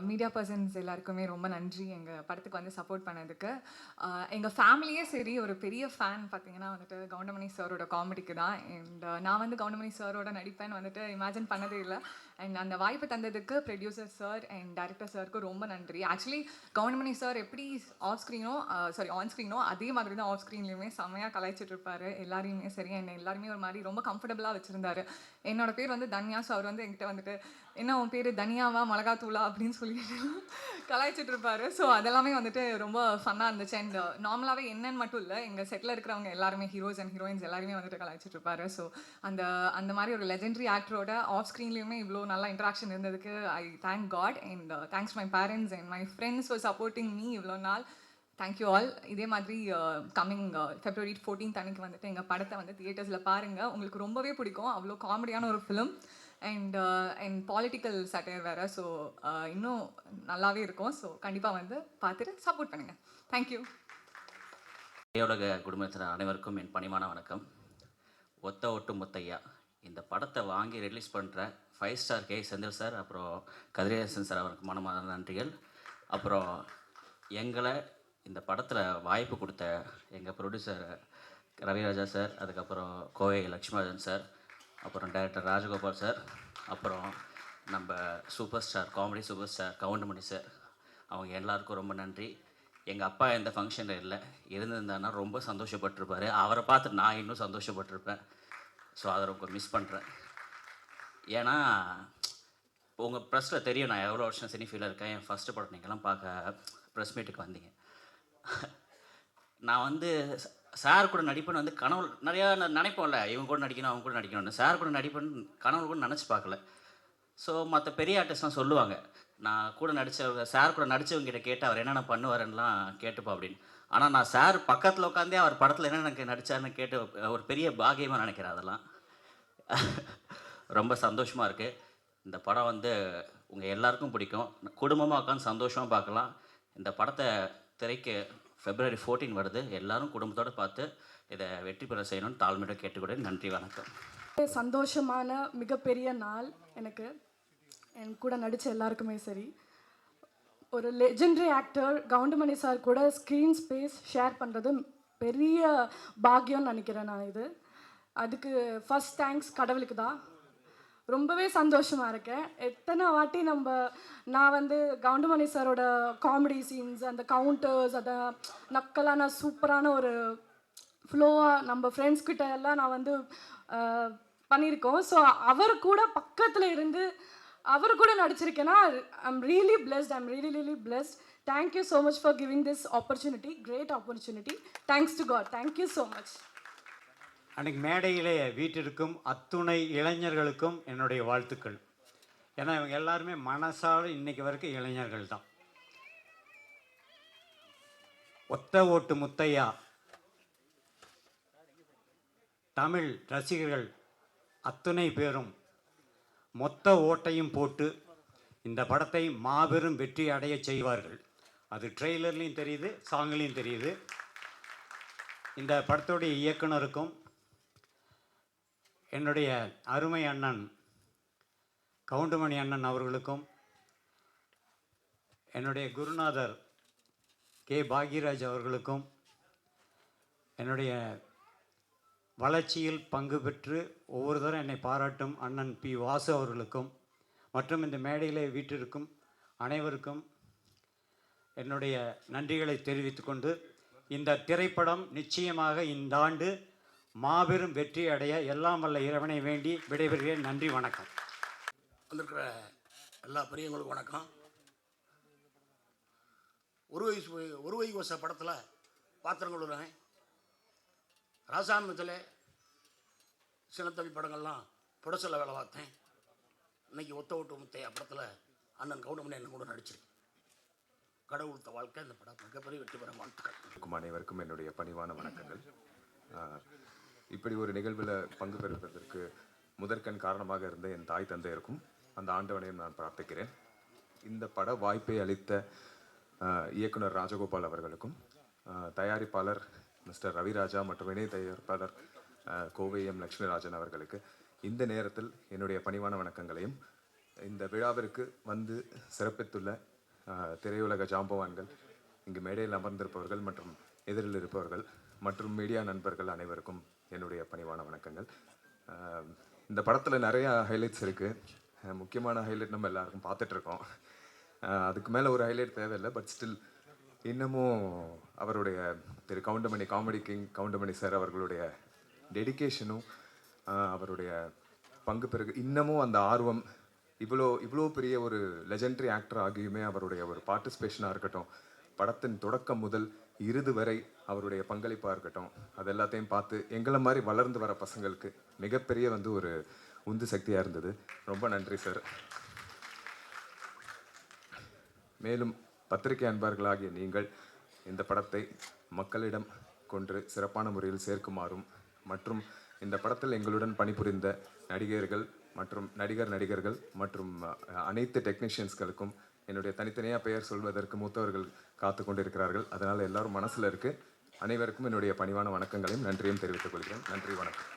Media persons எல்லாருக்குமே ரொம்ப நன்றி எங்கள் படத்துக்கு வந்து சப்போர்ட் பண்ணதுக்கு. எங்கள் ஃபேமிலியே சரி ஒரு பெரிய ஃபேன் பார்த்தீங்கன்னா வந்துட்டு கவுண்டமணி சாரோட காமெடிக்கு தான். அண்ட் நான் வந்து கவுண்டமணி சாரோட நடிப்பேன்னு வந்துட்டு இமேஜின் பண்ணதே இல்லை. அண்ட் அந்த வாய்ப்பு தந்ததுக்கு ப்ரொடியூசர் சார் அண்ட் டேரக்டர் சாருக்கு ரொம்ப நன்றி. ஆக்சுவலி கவுண்டமணி சார் எப்படி ஆன் ஸ்க்ரீனோ அதே மாதிரி தான் ஆஃப் ஸ்க்ரீன்லேயுமே செம்மையாக கலாய்ச்சிட்டு இருப்பாரு எல்லாரையுமே சரி. அண்ட் எல்லாருமே ஒரு மாதிரி ரொம்ப கம்ஃபர்டபுளாக வச்சுருந்தாரு. என்னோட பேர் வந்து தன்யா. ஸோ அவர் வந்து என்கிட்ட வந்துட்டு என்ன உன் பேர் தனியாவா மிளகாத்தூளா அப்படின்னு சொல்லிட்டு கலாய்ச்சிட்டு இருப்பாரு. ஸோ அதெல்லாமே வந்துட்டு ரொம்ப ஃபன்னாக இருந்துச்சு. அண்ட் நார்மலாகவே என்னன்னு மட்டும் இல்லை, எங்கள் செட்டில் இருக்கிறவங்க எல்லாருமே ஹீரோஸ் அண்ட் ஹீரோயின்ஸ் எல்லாருமே வந்துட்டு கலாய்ச்சிட்டு இருப்பாரு. ஸோ அந்த அந்த மாதிரி ஒரு லெஜெண்டரி ஆக்டரோட ஆஃப் ஸ்க்ரீன்லேயுமே இவ்வளோ நல்லா இன்ட்ராக்ஷன் இருந்ததுக்கு I thank God. And thanks my parents and my friends for supporting me இவ்வளோ நாள். Thank you all. இதே மாதிரி கம்மிங் February 14th அன்னைக்கு வந்துட்டு எங்கள் படத்தை வந்து தியேட்டர்ஸில் பாருங்கள். உங்களுக்கு ரொம்பவே பிடிக்கும். அவ்வளோ காமெடியான ஒரு ஃபிலிம் அண்ட் பாலிட்டிக்கல் சட்டையர் வேறு. ஸோ இன்னும் நல்லாவே இருக்கும். ஸோ கண்டிப்பாக வந்து பார்த்துட்டு சப்போர்ட் பண்ணுங்கள். தேங்க்யூ. திரையுலக குடும்பத்தினர் அனைவருக்கும் என் பணிவான வணக்கம். ஒத்த ஒட்டு முத்தையா இந்த படத்தை வாங்கி ரிலீஸ் பண்ணுற 5 ஸ்டார் கே செந்தில் சார், அப்புறம் கதிரேசன் சார் அவருக்கு மனமான நன்றிகள். அப்புறம் எங்களை இந்த படத்தில் வாய்ப்பு கொடுத்த எங்கள் ப்ரொடியூசர் ரவிராஜா சார், அதுக்கப்புறம் கோவை லக்ஷ்மணன் சார், அப்புறம் டைரக்டர் ராஜகோபால் சார், அப்புறம் நம்ம super star comedy super star Goundamani sir, அவங்க எல்லாருக்கும் ரொம்ப நன்றி. எங்கள் அப்பா எந்த ஃபங்க்ஷனில் இல்லை, இருந்திருந்தாருன்னா ரொம்ப சந்தோஷப்பட்டிருப்பார். அவரை பார்த்து நான் இன்னும் சந்தோஷப்பட்டிருப்பேன். ஸோ அதை ரொம்ப மிஸ் பண்ணுறேன். ஏன்னா உங்கள் ப்ரெஸ்ஸில் தெரியும் நான் எவ்வளோ வருஷம் சினிஃபீல்டில் இருக்கேன். என் ஃபஸ்ட்டு படம் நீங்கள்லாம் பார்க்க ப்ரெஸ் மீட்டுக்கு வந்தீங்க. நான் வந்து சார் கூட நடிப்பேன்னு வந்து கனவு நிறையா நினைப்போம்ல, இவங்க கூட நடிக்கணும் அவங்க கூட நடிக்கணும்னு. சார் கூட நடிப்பேன்னு கனவு கூட நினச்சி பார்க்கல. ஸோ மற்ற பெரிய ஆர்டிஸ்ட்லாம் சொல்லுவாங்க, நான் கூட நடித்த சார் கூட நடித்தவங்ககிட்ட கேட்டு அவர் என்னென்ன பண்ணுவாருன்னெலாம் கேட்டுப்பா அப்படின்னு. ஆனால் நான் சார் பக்கத்தில் உட்காந்தே அவர் படத்தில் என்னென்ன நடித்தாருன்னு கேட்டு ஒரு பெரிய பாகியமாக நினைக்கிறேன். அதெல்லாம் ரொம்ப சந்தோஷமாக இருக்குது. இந்த படம் வந்து உங்கள் எல்லாருக்கும் பிடிக்கும். குடும்பமாக உட்காந்து சந்தோஷமாக பார்க்கலாம். இந்த படத்தை திரைக்கு February 14 வருது. எல்லாரும் குடும்பத்தோடு பார்த்து இதை வெற்றி பெற செய்யணும்னு தாழ்மையோட கேட்டுக்கிறேன். நன்றி, வணக்கம். சந்தோஷமான மிகப்பெரிய நாள் எனக்கு. என் கூட நடித்த எல்லாருக்குமே சரி. ஒரு லெஜெண்டரி ஆக்டர் கவுண்டமணி சார் கூட ஸ்க்ரீன் ஸ்பேஸ் ஷேர் பண்ணுறது பெரிய பாக்கியம்னு நினைக்கிறேன் நான். அதுக்கு ஃபஸ்ட் தேங்க்ஸ் கடவுளுக்கு தான். ரொம்பவே சந்தோஷமாக இருக்கேன். எத்தனை வாட்டி நான் வந்து கவுண்டமணி சாரோட காமெடி சீன்ஸ், அந்த கவுண்டர்ஸ், அதை நக்கலான சூப்பரான ஒரு ஃப்ளோவாக நம்ம ஃப்ரெண்ட்ஸ்கிட்ட எல்லாம் நான் வந்து பண்ணியிருக்கோம். ஸோ அவர் கூட பக்கத்தில் இருந்து அவர் கூட நடிச்சிருக்கேன்னா I'm really blessed. Thank you so much for giving this opportunity, great opportunity. Thanks to God. Thank you so much. அன்றைக்கி மேடையிலே வீட்டிற்கும் அத்துணை இளைஞர்களுக்கும் என்னுடைய வாழ்த்துக்கள். ஏன்னா இவங்க எல்லாருமே மனசால இன்றைக்கி வரைக்கும் இளைஞர்கள் தான். ஒத்த ஓட்டு முத்தையா தமிழ் ரசிகர்கள் அத்துணை பேரும் மொத்த ஓட்டையும் போட்டு இந்த படத்தை மாபெரும் வெற்றி அடைய செய்வார்கள். அது ட்ரெய்லர்லேயும் தெரியுது, சாங்லேயும் தெரியுது. இந்த படத்துடைய இயக்குனருக்கும் என்னுடைய அருமை அண்ணன் கவுண்டமணி அண்ணன் அவர்களுக்கும், என்னுடைய குருநாதர் கே பாக்யராஜ் அவர்களுக்கும், என்னுடைய வளர்ச்சியில் பங்கு பெற்று ஒவ்வொரு தரம் என்னை பாராட்டும் அண்ணன் பி வாசு அவர்களுக்கும், மற்றும் இந்த மேடையிலே வீட்டிற்கும் அனைவருக்கும் என்னுடைய நன்றிகளை தெரிவித்துக்கொண்டு, இந்த திரைப்படம் நிச்சயமாக இந்த ஆண்டு மாபெரும் வெற்றி அடைய எல்லாம் வல்ல இறைவனை வேண்டி விடைபெறுகிறேன். நன்றி, வணக்கம். வந்திருக்கிற எல்லா பெரியவங்களுக்கும் வணக்கம். ஒரு வயசு படத்தில் பாத்திரங்களுடன் ராசாமத்தில் சின்னத்தம்பி படங்கள்லாம் புடசலில் வேலை பார்த்தேன். இன்றைக்கி ஒத்த ஓட்டு முத்தையா படத்தில் அண்ணன் கவுண்டமணி என்ன கூட நடிச்சிருக்கேன். கடவுள்த்த வாழ்க்கை இந்த படம் மிகப்பெரிய வெற்றி பெற வாழ்த்துக்கள். அனைவருக்கும் என்னுடைய பணிவான வணக்கங்கள். இப்படி ஒரு நிகழ்வில் பங்கு பெறுவதற்கு முதற்கண் காரணமாக இருந்த என் தாய் தந்தையருக்கும் அந்த ஆண்டவனையும் நான் பிரார்த்திக்கிறேன். இந்த பட வாய்ப்பை அளித்த இயக்குனர் ராஜகோபால் அவர்களுக்கும், தயாரிப்பாளர் மிஸ்டர் ரவிராஜா மற்றும் இணை தயாரிப்பாளர் கோவை எம் லக்ஷ்மிராஜன் அவர்களுக்கு இந்த நேரத்தில் என்னுடைய பணிவான வணக்கங்களையும் இந்த விழாவிற்கு வந்து சிறப்பித்துள்ள திரையுலக ஜாம்பவான்கள், இங்கு மேடையில் அமர்ந்திருப்பவர்கள் மற்றும் எதிரில் இருப்பவர்கள் மற்றும் மீடியா நண்பர்கள் அனைவருக்கும் என்னுடைய பணிவான வணக்கங்கள். இந்த படத்தில் நிறையா ஹைலைட்ஸ் இருக்குது. முக்கியமான ஹைலைட் நம்ம எல்லாருக்கும் பார்த்துட்ருக்கோம். அதுக்கு மேலே ஒரு ஹைலைட் தேவையில்லை. பட் ஸ்டில் இன்னமும் அவருடைய Thiru Goundamani, comedy king Goundamani sir அவர்களுடைய டெடிகேஷனும் அவருடைய பங்கு பிறகு இன்னமும் அந்த ஆர்வம், இவ்வளோ பெரிய ஒரு லெஜெண்டரி ஆக்டர் ஆகியுமே அவருடைய ஒரு பார்ட்டிசிபேஷனாக இருக்கட்டும், படத்தின் தொடக்கம் முதல் இறுதி வரை அவருடைய பங்களிப்பாக இருக்கட்டும், அது எல்லாத்தையும் பார்த்து எங்களை மாதிரி வளர்ந்து வர பசங்களுக்கு மிகப்பெரிய வந்து ஒரு உந்து சக்தியாக இருந்தது. ரொம்ப நன்றி சார். மேலும் பத்திரிகை அன்பர்களாகிய நீங்கள் இந்த படத்தை மக்களிடம் கொன்று சிறப்பான முறையில் சேர்க்குமாறும் மற்றும் இந்த படத்தில் எங்களுடன் பணிபுரிந்த நடிகர்கள் மற்றும் நடிகர்கள் மற்றும் அனைத்து டெக்னீஷியன்ஸ்களுக்கும் என்னுடைய தனித்தனியாக பெயர் சொல்வதற்கு மூத்தவர்கள் காத்து கொண்டிருக்கிறார்கள். அதனால் எல்லாரும் மனசில் இருக்குது. அனைவருக்கும் என்னுடைய பணிவான வணக்கங்களையும் நன்றியும் தெரிவித்துக் கொள்கிறேன். நன்றி, வணக்கம்.